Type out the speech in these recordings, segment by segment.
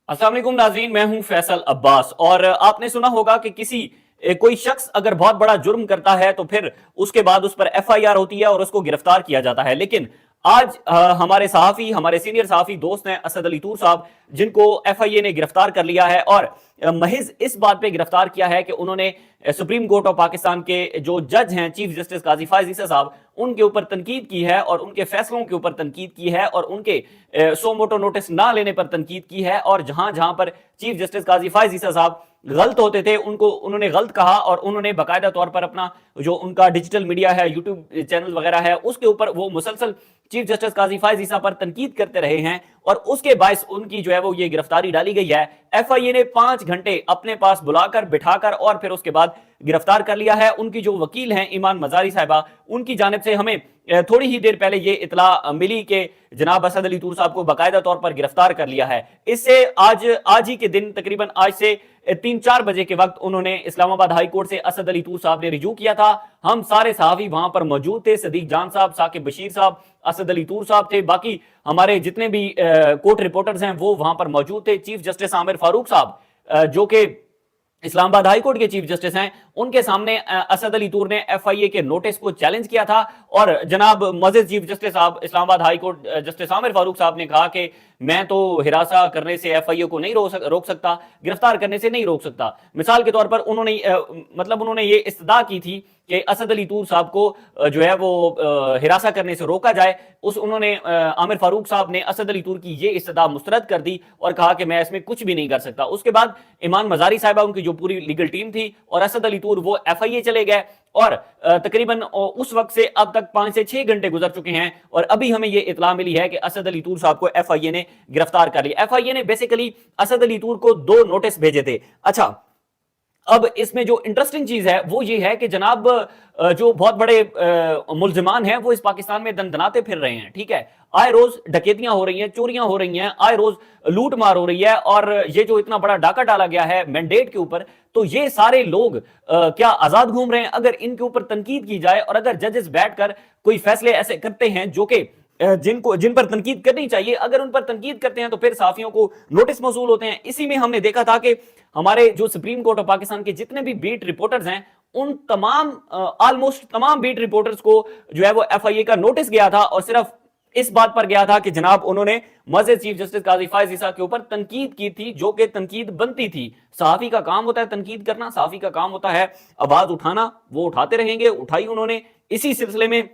अस्सलाम वालेकुम नाज़रीन, मैं हूं फैसल अब्बास। और आपने सुना होगा कि कोई शख्स अगर बहुत बड़ा जुर्म करता है तो फिर उसके बाद उस पर एफआईआर होती है और उसको गिरफ्तार किया जाता है। लेकिन आज हमारे सहाफ़ी, हमारे सीनियर सहाफ़ी दोस्त हैं असद अली तूर साहब, जिनको एफआईए ने गिरफ्तार कर लिया है। और महज इस बात पे गिरफ्तार किया है कि उन्होंने सुप्रीम कोर्ट ऑफ पाकिस्तान के जो जज हैं, चीफ जस्टिस काजी फायज ईसा साहब, उनके ऊपर तनकीद की है और उनके फैसलों के ऊपर तनकीद की है और उनके सो मोटो नोटिस ना लेने पर तनकीद की है। और जहां जहां पर चीफ जस्टिस काजी फायज ईसा साहब गलत होते थे उनको उन्होंने गलत कहा और उन्होंने बाकायदा तौर पर अपना जो उनका डिजिटल मीडिया है, यूट्यूब चैनल वगैरह है, उसके ऊपर वो मुसलसल चीफ जस्टिस काजी फायज ईसा पर तनकीद करते रहे हैं और उसके बायस उनकी जो है वो ये गिरफ्तारी डाली गई है। एफआईए ने 5 घंटे अपने पास बुलाकर बिठाकर और फिर उसके बाद गिरफ्तार कर लिया है। उनकी जो वकील हैं ईमान मजारी साहिबा, उनकी जानिब से हमें थोड़ी ही देर पहले ये इतला मिली कि जनाब असद अली तूर साहब को बाकायदा तौर पर गिरफ्तार कर लिया है। इससे आज ही के दिन तकरीबन आज से 3-4 बजे के वक्त उन्होंने इस्लामाबाद हाई कोर्ट से असद अली तूर साहब ने रिजू किया था। हम सारे सहाफ़ी वहां पर मौजूद थे, सदीक जान साहब, साकिब बशीर साहब, असद अली तूर साहब थे, बाकी हमारे जितने भी कोर्ट रिपोर्टर्स हैं वो वहां पर मौजूद थे। चीफ जस्टिस आमिर फारूक साहब जो कि इस्लामाबाद हाई कोर्ट के चीफ जस्टिस हैं, उनके सामने असद अली तूर ने एफआईए के नोटिस को चैलेंज किया था और जनाब मजीद चीफ जस्टिस साहब Islamabad high court justice Aamir Farooq साहब ने कहा कि मैं तो हिरासा करने से एफआईए को नहीं रोक सकता, गिरफ्तार करने से नहीं रोक सकता। मिसाल के तौर पर उन्होंने ये इस्तदा की थी कि असद अली तूर साहब को जो है वो हिरासा करने से रोका जाए। उन्होंने आमिर फारूक साहब ने असद अली तूर की ये इस्तदा मुस्तरद कर दी और कहा कि मैं इसमें कुछ भी नहीं कर सकता। उसके बाद ईमान मजारी साहिबा, उनकी जो पूरी लीगल टीम थी, और असद अली तूर वो एफआईए चले गए और तकरीबन उस वक्त से अब तक 5 से 6 घंटे गुजर चुके हैं और अभी हमें ये इतला मिली है कि असद अली तूर साहब को एफआईए ने गिरफ्तार कर लिया। एफआईए ने बेसिकली असद अली तूर को 2 नोटिस भेजे थे। अच्छा, अब इसमें जो इंटरेस्टिंग चीज है वो ये है कि जनाब जो बहुत बड़े मुल्जिमान हैं वो इस पाकिस्तान में दनदनाते फिर रहे हैं। ठीक है, आए रोज डकैतियां हो रही हैं, चोरियां हो रही हैं, आए रोज लूट मार हो रही है और ये जो इतना बड़ा डाका डाला गया है मैंडेट के ऊपर, तो ये सारे लोग क्या आजाद घूम रहे हैं? अगर इनके ऊपर तनकीद की जाए और अगर जजेस बैठकर कोई फैसले ऐसे करते हैं जो कि जिन पर तनकीद करनी चाहिए, अगर उन पर तनकीद करते हैं तो फिर साफियों को नोटिस मौसूल होते हैं। इसी में हमने देखा था कि हमारे जो सुप्रीम कोर्ट ऑफ पाकिस्तान के जितने भी बीट रिपोर्टर्स हैं, उन तमाम ऑलमोस्ट तमाम बीट रिपोर्टर्स को जो है वो एफआईए का नोटिस गया था और सिर्फ इस बात पर गया था कि जनाब उन्होंने मज़ीद चीफ जस्टिस काजी फायज ईसा के ऊपर तनकीद की थी, जो कि तनकीद बनती थी। सहाफी का काम होता है तनकीद करना, सहाफी का काम होता है आवाज उठाना, वो उठाते रहेंगे, उठाई उन्होंने। इसी सिलसिले में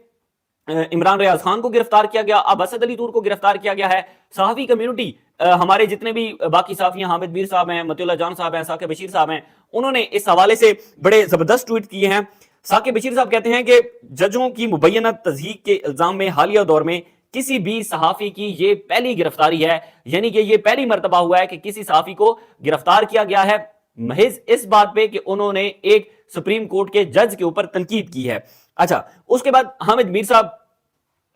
इमरान रियाज खान को गिरफ्तार किया गया, अब असद अली तूर को गिरफ्तार किया गया है। सहाफी कम्युनिटी, हमारे जितने भी बाकी साफियां, हामिद मीर साहब हैं, मतिउल्लाह जान साहब हैं, साकिब बशीर साहब हैं, उन्होंने इस हवाले से बड़े जबरदस्त ट्वीट किए हैं। साकिब बशीर साहब कहते हैं कि जजों की मुबैना तज़हीक के इल्जाम में हालिया दौर में किसी भी सहाफी की ये पहली गिरफ्तारी है, यानी कि ये पहली मर्तबा हुआ है कि किसी सहाफी को गिरफ्तार किया गया है महज इस बात पे कि उन्होंने एक सुप्रीम कोर्ट के जज के ऊपर तनकीद की है। अच्छा, उसके बाद हामिद मीर साहब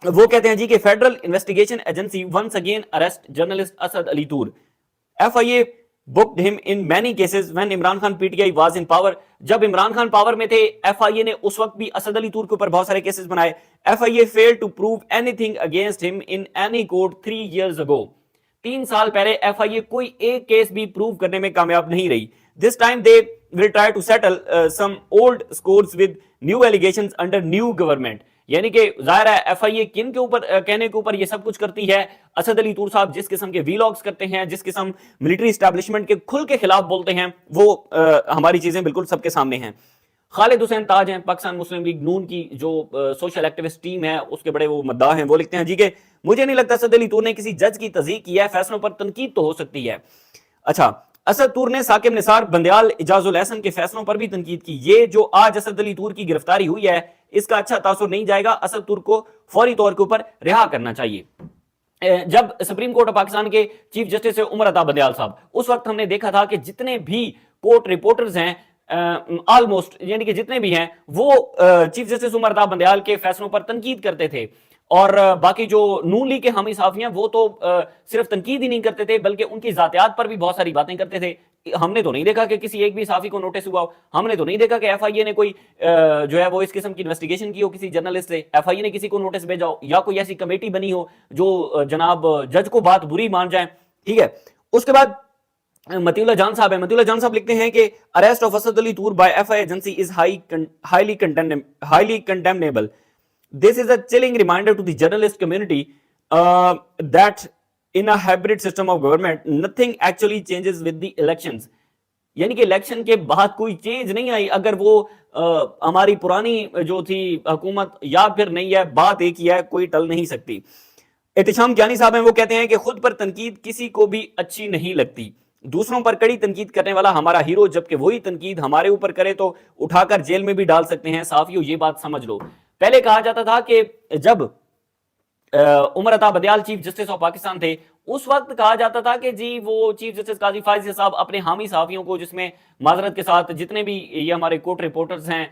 वो कहते हैं जी कि federal investigation agency once again arrest journalist Asad Ali Toor. FIA booked him in many cases when Imran Khan PTI was in power. जब इमरान खान पावर में थे, एफआईए ने उस वक्त भी असद अली तूर के ऊपर बहुत सारे केसेस बनाए। FIA failed to prove anything against him in any court 3 years ago. 3 साल पहले एफआईए कोई एक केस भी प्रूव करने में कामयाब नहीं रही। This time they will try to settle some old scores with new allegations under new government. यानी कि जाहिर है एफआईए किन के ऊपर कहने के ऊपर ये सब कुछ करती है। असद अली तूर साहब जिस किस्म के वीलॉग्स करते हैं, जिस किस्म मिलिट्री एस्टैब्लिशमेंट के खुल के खिलाफ बोलते हैं, वो हमारी चीजें बिल्कुल सबके सामने हैं। खालिद हुसैन ताज हैं, पाकिस्तान मुस्लिम लीग नून की जो सोशल एक्टिविस्ट टीम है उसके बड़े वो मद्दाह हैं। वो लिखते हैं जी कि मुझे नहीं लगता असद अली तूर ने किसी जज की तज़हीक की है, फैसलों पर तनकीद तो हो सकती है। अच्छा, असद तूर ने साकिब निसार, बंदयाल, इजाजुल एहसन के फैसलों पर भी तनकीद की। ये जो आज असद अली तूर की गिरफ्तारी हुई है, इसका अच्छा तासुर नहीं जाएगा। असद तूर को फौरी तौर के ऊपर रिहा करना चाहिए। जब सुप्रीम कोर्ट ऑफ पाकिस्तान के चीफ जस्टिस उमर अता बंदयाल साहब, उस वक्त हमने देखा था कि जितने भी कोर्ट रिपोर्टर्स हैं ऑलमोस्ट, यानी कि जितने भी हैं, वो चीफ जस्टिस उमर अता बंदयाल के फैसलों पर तनकीद करते थे। और बाकी जो नून लीग के हामी साफी हैं वो तो सिर्फ तनकीद ही नहीं करते थे बल्कि उनकी जातियात पर भी बहुत सारी बातें करते थे। हमने तो नहीं देखा कि किसी एक भी साफी को नोटिस हुआ हो, हमने तो नहीं देखा कि एफआईए ने कोई जो है वो इस किस्म की इन्वेस्टिगेशन की हो किसी जर्नलिस्ट से, एफआईए ने किसी को नोटिस भेजा हो, या कोई ऐसी कमेटी बनी हो जो जनाब जज को बात बुरी मान जाए। ठीक है, उसके बाद मतीउल्लाह जान साहब है, मतीउल्लाह जान साहब लिखते हैं कि arrest of Asad Ali Toor by FIA agency is highly condemnable. This is a chilling reminder to the journalist community that in a hybrid system of government, nothing actually changes with the elections. यानी कि इलेक्शन के बाद कोई change नहीं आई. अगर वो हमारी पुरानी जो थी हुकूमत या फिर नहीं है, बात एक ही है, कोई टल नहीं सकती. एहतिशाम कियानी साहब हैं, वो कहते हैं कि खुद पर तनकीद किसी को भी अच्छी नहीं लगती. दूसरों पर कड़ी तनकीद करने वाला हमारा हीरो, जबकि वही तनकीद हमारे ऊपर करे तो उठाकर जेल में भी डाल सकते हैं. साफियों ये बात समझ लो. पहले कहा जाता था कि जब Umar Ata बदियाल chief justice of Pakistan थे, उस वक्त कहा जाता था कि जी वो चीफ जस्टिस काजी फायज साहब अपने हामी साफियों को, जिसमें माजरत के साथ जितने भी ये हमारे कोर्ट रिपोर्टर्स हैं,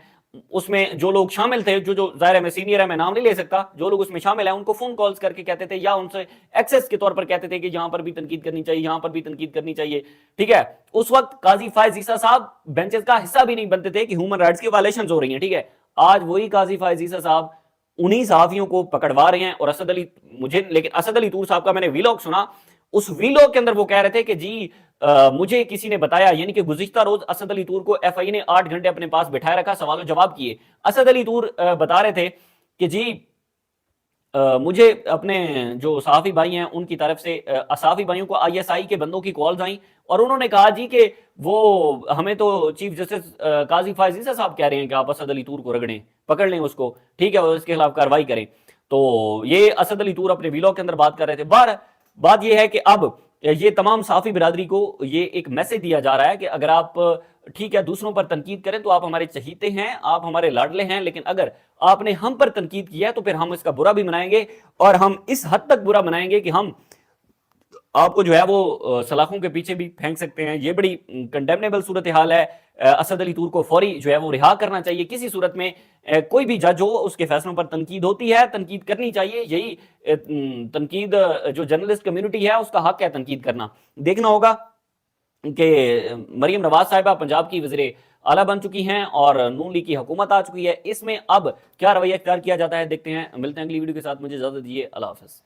उसमें जो लोग शामिल थे, जो जाहिर है मैं सीनियर है, मैं नाम नहीं ले सकता, जो लोग उसमें शामिल हैं, उनको फोन कॉल्स करके कहते थे या उनसे एक्सेस के तौर पर कहते थे कि यहां पर भी तनकीद करनी चाहिए, यहां पर भी तनकीद करनी चाहिए. ठीक है, उस वक्त काजी फायज ईसा साहब बेंचेस का हिस्सा भी नहीं बनते थे कि ह्यूमन राइट्स की वायलेशन हो रही हैं. ठीक है, आज वही काजी फायज ईसा साहब उन्हीं सहाफियों को पकड़वा रहे हैं. और असद अली, लेकिन असद अली तूर साहब का मैंने वीलॉग सुना, उस वीलॉग के अंदर वो कह रहे थे कि जी मुझे किसी ने बताया, यानी कि गुज़िश्ता रोज असद अली तूर को एफआई ने 8 घंटे अपने पास बिठाए रखा, सवाल जवाब किए. असद अली तूर बता रहे थे कि जी मुझे अपने जो सहाफी भाई हैं उनकी तरफ से सहाफी भाइयों को आईएसआई के बंदों की कॉल्स आई, और उन्होंने कहा जी कि वो हमें तो चीफ जस्टिस काजी फायज ईसा साहब कह रहे हैं कि आप असद अली तूर को रगड़ें, पकड़ लें उसको, ठीक है, उसके खिलाफ कार्रवाई करें. तो ये असद अली तूर अपने वीलॉग के अंदर बात कर रहे थे. बात ये है कि अब ये तमाम साफी बिरादरी को ये एक मैसेज दिया जा रहा है कि अगर आप ठीक है दूसरों पर तनकीद करें तो आप हमारे चहीते हैं, आप हमारे लाडले हैं, लेकिन अगर आपने हम पर तनकीद किया है तो फिर हम इसका बुरा भी मनाएंगे, और हम इस हद तक बुरा मनाएंगे कि हम आपको जो है वो सलाखों के पीछे भी फेंक सकते हैं. ये बड़ी कंडेमनेबल सूरत हाल है. असद अली तूर को फौरी जो है वो रिहा करना चाहिए. किसी सूरत में कोई भी जज हो, उसके फैसलों पर तनकीद होती है, तनकीद करनी चाहिए. यही तनकीद जो जर्नलिस्ट कम्युनिटी है उसका हक है तनकीद करना. देखना होगा कि मरियम नवाज साहिबा पंजाब की वज़ीर आला बन चुकी हैं और नून लीग की हुकूमत आ चुकी है. इसमें अब क्या रवैया इख्तियार किया जाता है देखते हैं. मिलते हैं अगली वीडियो के साथ. मुझे इजाजत दीजिए. अल्लाह हाफ़िज़.